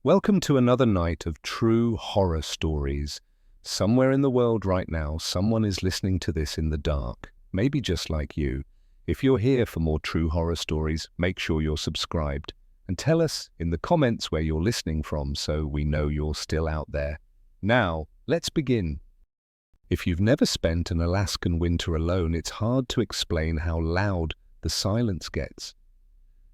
Welcome to another night of true horror stories. Somewhere in the world right now, someone is listening to this in the dark, maybe just like you. If you're here for more true horror stories, make sure you're subscribed. And tell us in the comments where you're listening from so we know you're still out there. Now, let's begin. If you've never spent an Alaskan winter alone, it's hard to explain how loud the silence gets.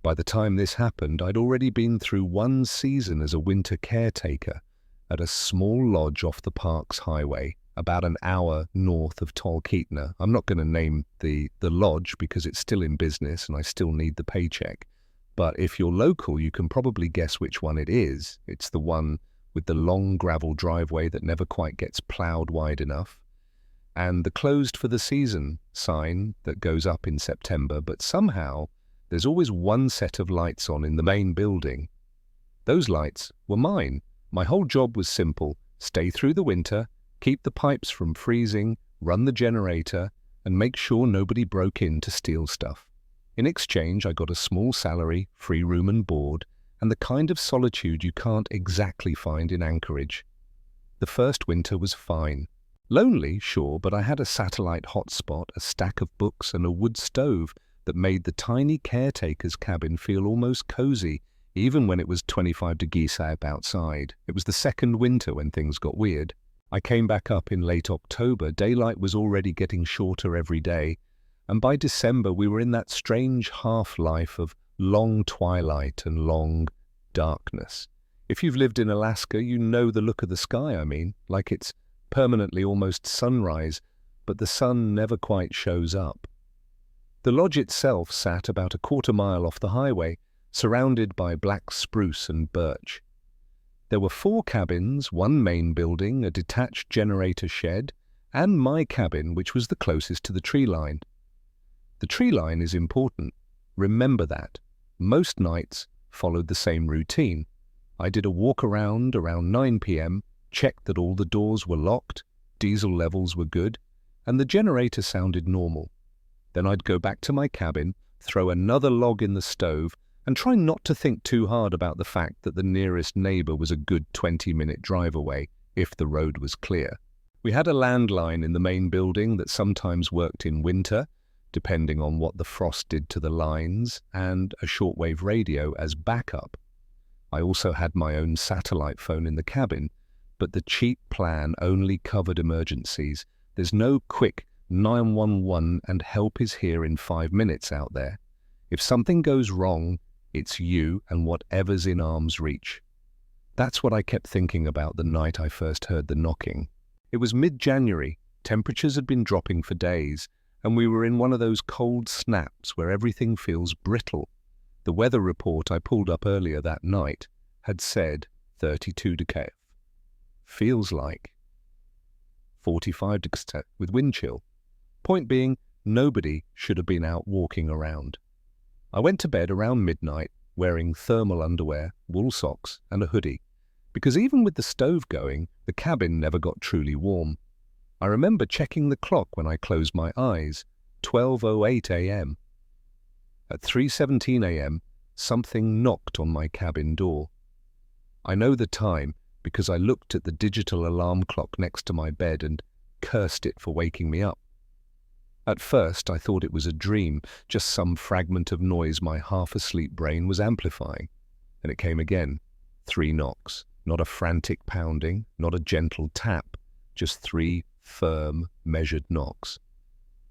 By the time this happened, I'd already been through one season as a winter caretaker at a small lodge off the park's highway, about an hour north of Talkeetna. I'm not going to name the lodge because it's still in business and I still need the paycheck. But if you're local, you can probably guess which one it is. It's the one with the long gravel driveway that never quite gets plowed wide enough, and the closed for the season sign that goes up in September, but somehow there's always one set of lights on in the main building. Those lights were mine. My whole job was simple: stay through the winter, keep the pipes from freezing, run the generator, and make sure nobody broke in to steal stuff. In exchange, I got a small salary, free room and board, and the kind of solitude you can't exactly find in Anchorage. The first winter was fine. Lonely, sure, but I had a satellite hotspot, a stack of books, and a wood stove that made the tiny caretaker's cabin feel almost cozy, even when it was 25 degrees outside. It was the second winter when things got weird. I came back up in late October. Daylight was already getting shorter every day, and by December we were in that strange half-life of long twilight and long darkness. If you've lived in Alaska, you know the look of the sky, like it's permanently almost sunrise, but the sun never quite shows up. The lodge itself sat about a quarter-mile off the highway, surrounded by black spruce and birch. There were 4 cabins, one main building, a detached generator shed, and my cabin, which was the closest to the tree line. The tree line is important. Remember that. Most nights followed the same routine. I did a walk around 9 p.m., checked that all the doors were locked, diesel levels were good, and the generator sounded normal. Then I'd go back to my cabin, throw another log in the stove, and try not to think too hard about the fact that the nearest neighbor was a good 20-minute drive away, if the road was clear. We had a landline in the main building that sometimes worked in winter, depending on what the frost did to the lines, and a shortwave radio as backup. I also had my own satellite phone in the cabin, but the cheap plan only covered emergencies. There's no quick 911 and help is here in 5 minutes out there. If something goes wrong, it's you and whatever's in arm's reach. That's what I kept thinking about the night I first heard the knocking. It was mid-January, temperatures had been dropping for days, and we were in one of those cold snaps where everything feels brittle. The weather report I pulled up earlier that night had said 32 degrees. Feels like 45 degrees with wind chill. Point being, nobody should have been out walking around. I went to bed around midnight, wearing thermal underwear, wool socks, and a hoodie, because even with the stove going, the cabin never got truly warm. I remember checking the clock when I closed my eyes, 12:08 a.m. At 3:17 a.m., something knocked on my cabin door. I know the time because I looked at the digital alarm clock next to my bed and cursed it for waking me up. At first, I thought it was a dream, just some fragment of noise my half-asleep brain was amplifying. And it came again. 3 knocks. Not a frantic pounding, not a gentle tap, just 3 firm, measured knocks.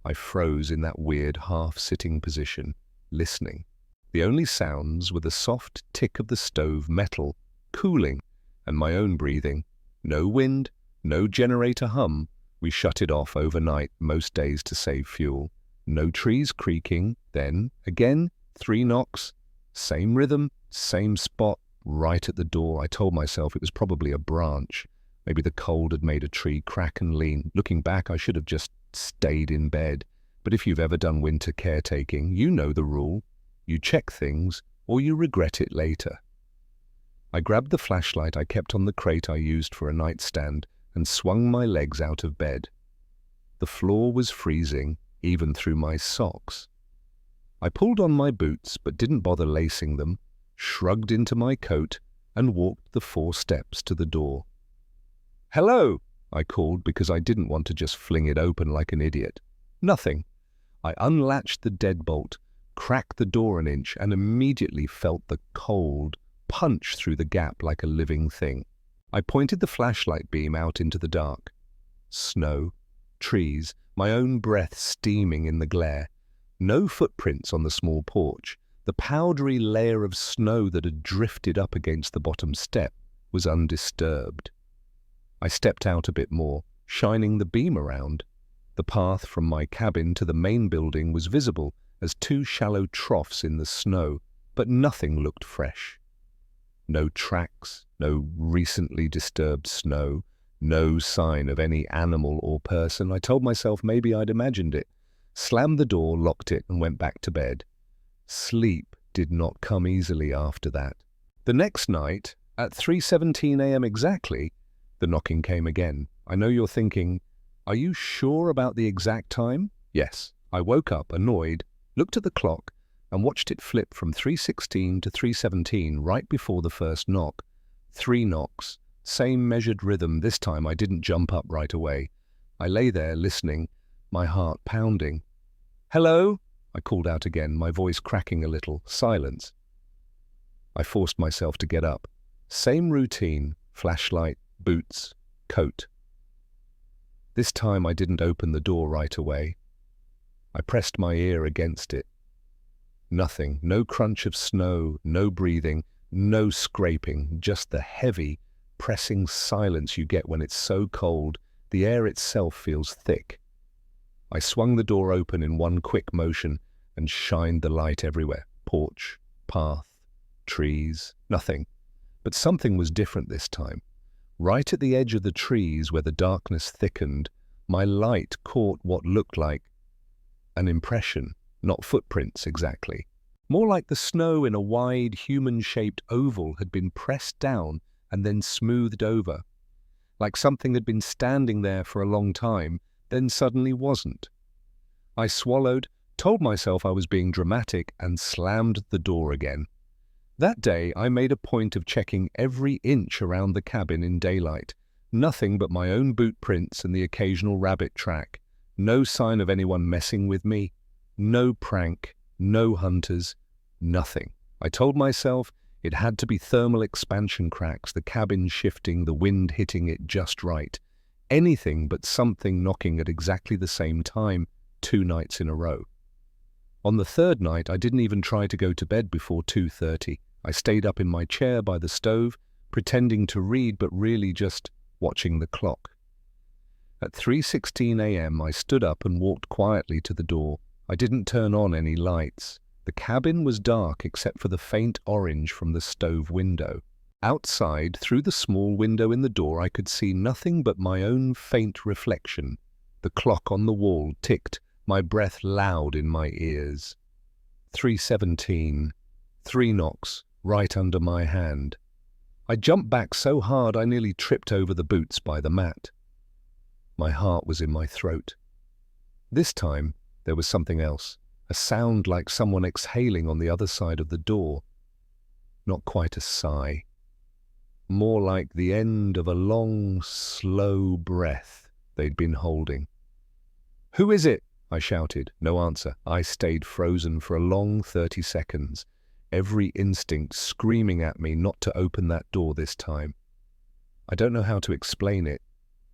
I froze in that weird half-sitting position, listening. The only sounds were the soft tick of the stove metal, cooling, and my own breathing. No wind, no generator hum. We shut it off overnight most days to save fuel. No trees creaking. Then, again, 3 knocks. Same rhythm, same spot, right at the door. I told myself it was probably a branch. Maybe the cold had made a tree crack and lean. Looking back, I should have just stayed in bed. But if you've ever done winter caretaking, you know the rule. You check things, or you regret it later. I grabbed the flashlight I kept on the crate I used for a nightstand and swung my legs out of bed. The floor was freezing, even through my socks. I pulled on my boots but didn't bother lacing them, shrugged into my coat, and walked the 4 steps to the door. "Hello," I called because I didn't want to just fling it open like an idiot. Nothing. I unlatched the deadbolt, cracked the door an inch, and immediately felt the cold punch through the gap like a living thing. I pointed the flashlight beam out into the dark. Snow, trees, my own breath steaming in the glare. No footprints on the small porch. The powdery layer of snow that had drifted up against the bottom step was undisturbed. I stepped out a bit more, shining the beam around. The path from my cabin to the main building was visible as 2 shallow troughs in the snow, but nothing looked fresh. No tracks, no recently disturbed snow, no sign of any animal or person. I told myself maybe I'd imagined it, slammed the door, locked it, and went back to bed. Sleep did not come easily after that. The next night, at 3:17 a.m. exactly, the knocking came again. I know you're thinking, are you sure about the exact time? Yes. I woke up, annoyed, looked at the clock, and watched it flip from 3:16 to 3:17 right before the first knock. 3 knocks, same measured rhythm. This time I didn't jump up right away. I lay there listening, my heart pounding. "Hello?" I called out again, my voice cracking a little. Silence. I forced myself to get up. Same routine, flashlight, boots, coat. This time I didn't open the door right away. I pressed my ear against it. Nothing, no crunch of snow, no breathing, no scraping, just the heavy, pressing silence you get when it's so cold, the air itself feels thick. I swung the door open in one quick motion and shined the light everywhere. Porch, path, trees, nothing. But something was different this time. Right at the edge of the trees where the darkness thickened, my light caught what looked like an impression, not footprints exactly. More like the snow in a wide, human-shaped oval had been pressed down and then smoothed over. Like something had been standing there for a long time, then suddenly wasn't. I swallowed, told myself I was being dramatic, and slammed the door again. That day, I made a point of checking every inch around the cabin in daylight. Nothing but my own boot prints and the occasional rabbit track. No sign of anyone messing with me. No prank, no hunters, nothing. I told myself it had to be thermal expansion cracks, the cabin shifting, the wind hitting it just right. Anything but something knocking at exactly the same time, 2 nights in a row. On the 3rd night, I didn't even try to go to bed before 2:30. I stayed up in my chair by the stove, pretending to read but really just watching the clock. At 3:16 a.m. I stood up and walked quietly to the door. I didn't turn on any lights. The cabin was dark except for the faint orange from the stove window. Outside, through the small window in the door, I could see nothing but my own faint reflection. The clock on the wall ticked, my breath loud in my ears. 3:17. 3 knocks, right under my hand. I jumped back so hard I nearly tripped over the boots by the mat. My heart was in my throat. This time, there was something else, a sound like someone exhaling on the other side of the door. Not quite a sigh. More like the end of a long, slow breath they'd been holding. "Who is it?" I shouted. No answer. I stayed frozen for a long 30 seconds, every instinct screaming at me not to open that door this time. I don't know how to explain it,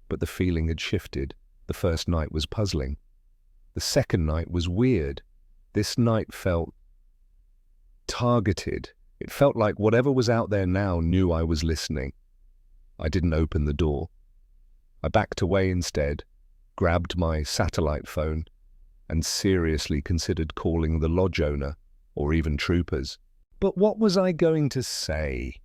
but the feeling had shifted. The first night was puzzling. The second night was weird. This night felt targeted. It felt like whatever was out there now knew I was listening. I didn't open the door. I backed away instead, grabbed my satellite phone, and seriously considered calling the lodge owner or even troopers. But what was I going to say?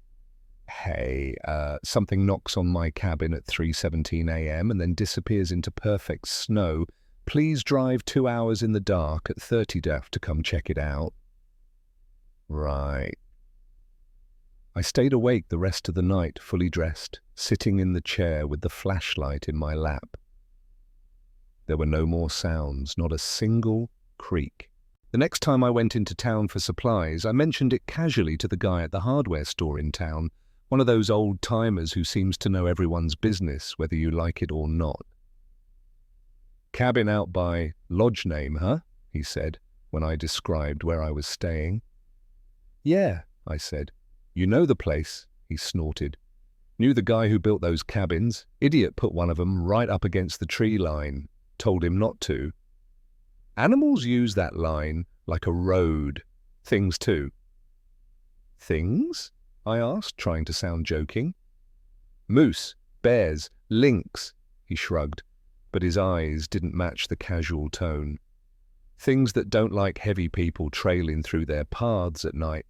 Hey, something knocks on my cabin at 3:17 a.m. and then disappears into perfect snow. Please drive 2 hours in the dark at 30 def to come check it out. Right. I stayed awake the rest of the night, fully dressed, sitting in the chair with the flashlight in my lap. There were no more sounds, not a single creak. The next time I went into town for supplies, I mentioned it casually to the guy at the hardware store in town. One of those old-timers who seems to know everyone's business, whether you like it or not. "Cabin out by lodge name, huh?" he said, when I described where I was staying. "Yeah," I said. "You know the place," he snorted. "Knew the guy who built those cabins. Idiot put one of them right up against the tree line. Told him not to. Animals use that line like a road. Things too." "Things?" I asked, trying to sound joking. "Moose, bears, lynx," he shrugged, but his eyes didn't match the casual tone. "Things that don't like heavy people trailing through their paths at night.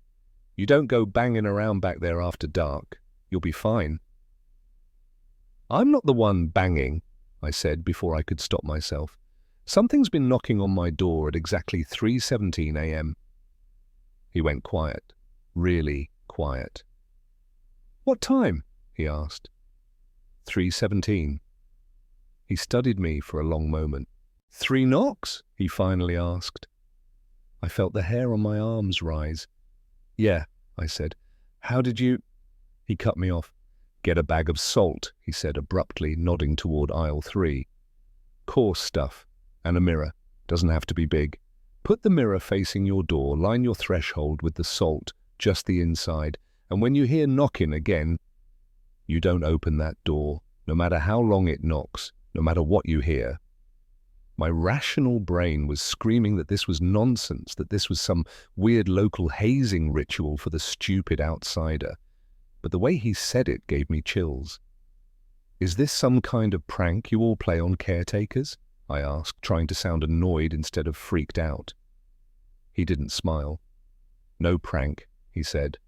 You don't go banging around back there after dark. You'll be fine." "I'm not the one banging," I said before I could stop myself. "Something's been knocking on my door at exactly 3:17 a.m. He went quiet, really quiet. "What time?" he asked. 3:17. He studied me for a long moment. "3 knocks?" he finally asked. I felt the hair on my arms rise. "Yeah," I said. "How did you—" He cut me off. "Get a bag of salt," he said abruptly, nodding toward aisle 3. "Coarse stuff. And a mirror. Doesn't have to be big. Put the mirror facing your door, line your threshold with the salt, just the inside, and when you hear knocking again, you don't open that door, no matter how long it knocks, no matter what you hear." My rational brain was screaming that this was nonsense, that this was some weird local hazing ritual for the stupid outsider. But the way he said it gave me chills. "Is this some kind of prank you all play on caretakers?" I asked, trying to sound annoyed instead of freaked out. He didn't smile. "No prank," he said.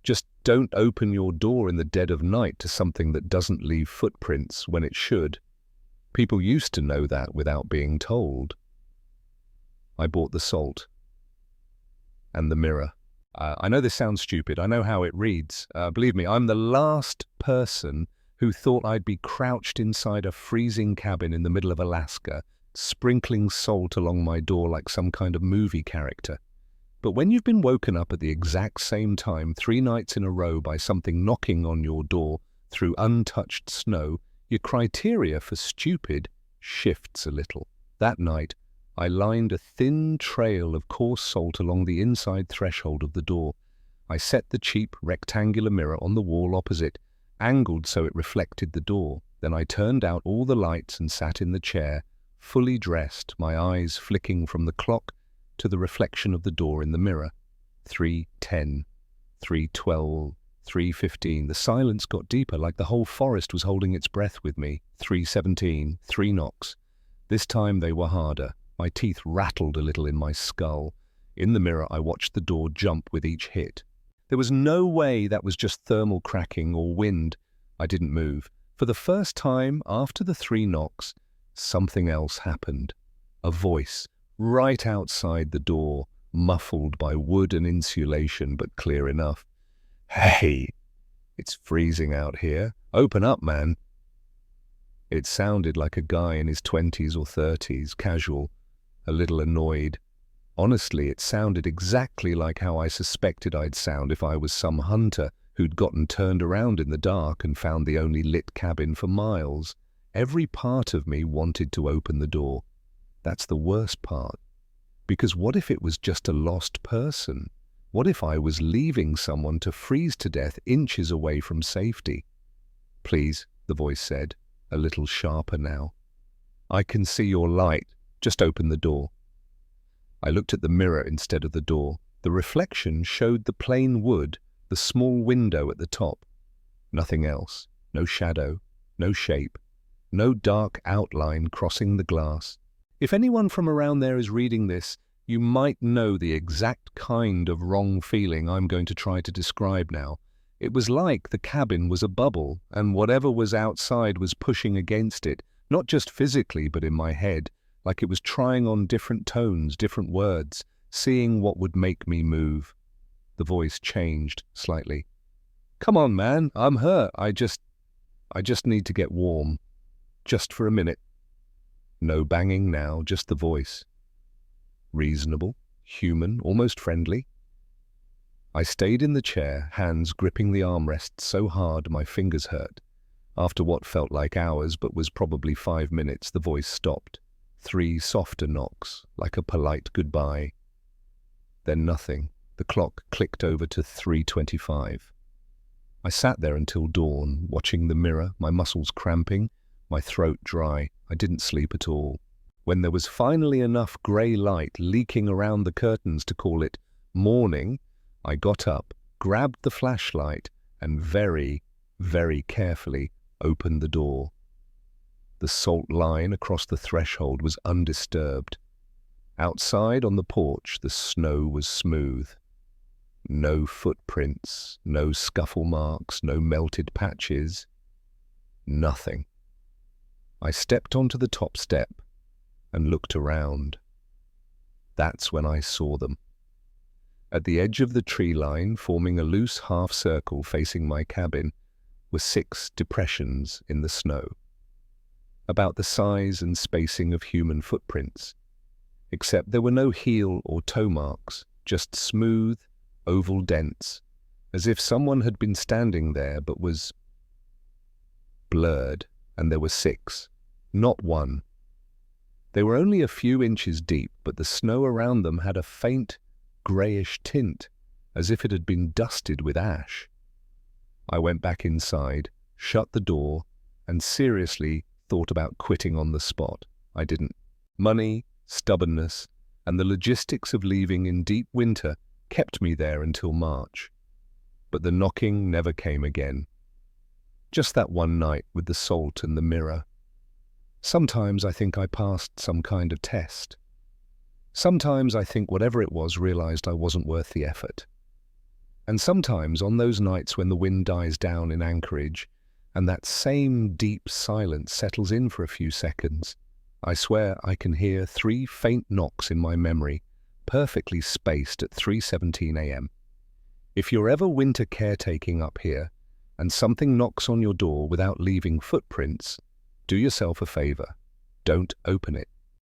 "Just don't open your door in the dead of night to something that doesn't leave footprints when it should. People used to know that without being told." I bought the salt. And the mirror. I know this sounds stupid. I know how it reads. Believe me, I'm the last person who thought I'd be crouched inside a freezing cabin in the middle of Alaska, sprinkling salt along my door like some kind of movie character. But when you've been woken up at the exact same time 3 nights in a row by something knocking on your door through untouched snow, your criteria for stupid shifts a little. That night, I lined a thin trail of coarse salt along the inside threshold of the door. I set the cheap rectangular mirror on the wall opposite, angled so it reflected the door. Then I turned out all the lights and sat in the chair, fully dressed, my eyes flicking from the clock to the reflection of the door in the mirror. 3:10, 3:12, 3:15. The silence got deeper, like the whole forest was holding its breath with me. 3:17, 3 knocks. This time they were harder. My teeth rattled a little in my skull. In the mirror, I watched the door jump with each hit. There was no way that was just thermal cracking or wind. I didn't move. For the first time, after the 3 knocks, something else happened. A voice, right outside the door, muffled by wood and insulation, but clear enough. "Hey, it's freezing out here. Open up, man." It sounded like a guy in his 20s or 30s, casual, a little annoyed. Honestly, it sounded exactly like how I suspected I'd sound if I was some hunter who'd gotten turned around in the dark and found the only lit cabin for miles. Every part of me wanted to open the door. That's the worst part. Because what if it was just a lost person? What if I was leaving someone to freeze to death inches away from safety? "Please," the voice said, a little sharper now. "I can see your light. Just open the door." I looked at the mirror instead of the door. The reflection showed the plain wood, the small window at the top. Nothing else. No shadow, no shape, no dark outline crossing the glass. If anyone from around there is reading this, you might know the exact kind of wrong feeling I'm going to try to describe now. It was like the cabin was a bubble, and whatever was outside was pushing against it, not just physically but in my head, like it was trying on different tones, different words, seeing what would make me move. The voice changed slightly. "Come on, man, I'm hurt. I just need to get warm. Just for a minute." No banging now, just the voice. Reasonable, human, almost friendly. I stayed in the chair, hands gripping the armrest so hard my fingers hurt. After what felt like hours but was probably 5 minutes, the voice stopped. 3 softer knocks, like a polite goodbye. Then nothing. The clock clicked over to 3:25. I sat there until dawn, watching the mirror, my muscles cramping, my throat dry. I didn't sleep at all. When there was finally enough grey light leaking around the curtains to call it morning, I got up, grabbed the flashlight, and very, very carefully opened the door. The salt line across the threshold was undisturbed. Outside on the porch, the snow was smooth. No footprints, no scuffle marks, no melted patches. Nothing. I stepped onto the top step and looked around. That's when I saw them. At the edge of the tree line, forming a loose half-circle facing my cabin, were 6 depressions in the snow, about the size and spacing of human footprints, except there were no heel or toe marks, just smooth, oval dents, as if someone had been standing there but was blurred, and there were 6, not 1. They were only a few inches deep, but the snow around them had a faint, greyish tint, as if it had been dusted with ash. I went back inside, shut the door, and seriously thought about quitting on the spot. I didn't. Money, stubbornness, and the logistics of leaving in deep winter kept me there until March. But the knocking never came again. Just that one night with the salt and the mirror. Sometimes I think I passed some kind of test. Sometimes I think whatever it was realized I wasn't worth the effort. And sometimes on those nights when the wind dies down in Anchorage and that same deep silence settles in for a few seconds, I swear I can hear 3 faint knocks in my memory, perfectly spaced at 3:17 a.m. If you're ever winter caretaking up here and something knocks on your door without leaving footprints, do yourself a favor. Don't open it.